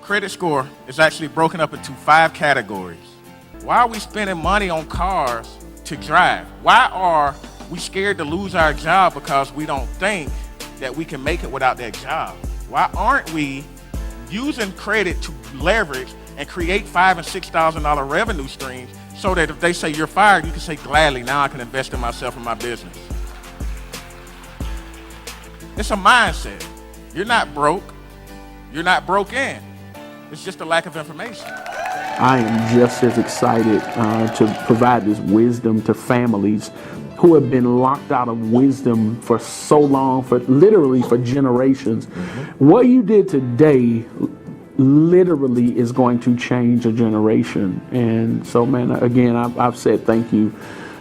credit score is actually broken up into 5 categories. Why are we spending money on cars to drive? Why are we scared to lose our job because we don't think that we can make it without that job? Why aren't we using credit to leverage and create $5,000 and $6,000 revenue streams so that if they say you're fired, you can say gladly, now I can invest in myself and my business? It's a mindset. You're not broke. You're not broken. It's just a lack of information. I am just as excited to provide this wisdom to families who have been locked out of wisdom for so long, for literally for generations. What you did today literally is going to change a generation. And so, man, again, I've said thank you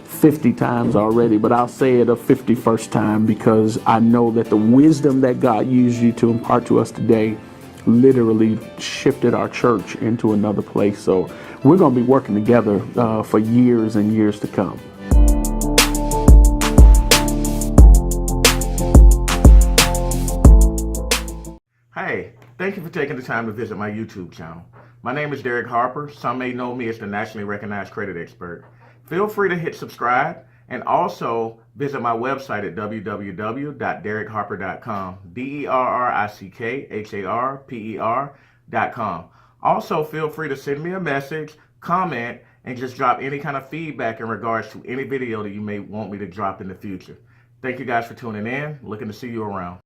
50 times already, but I'll say it a 51st time because I know that the wisdom that God used you to impart to us today literally shifted our church into another place. So we're going to be working together for years and years to come. Hey, thank you for taking the time to visit my YouTube channel. My name is Derrick Harper. Some may know me as the nationally recognized credit expert. Feel free to hit subscribe and also visit my website at www.derrickharper.com, DerrickHarper.com. Also, feel free to send me a message, comment, and just drop any kind of feedback in regards to any video that you may want me to drop in the future. Thank you guys for tuning in. Looking to see you around.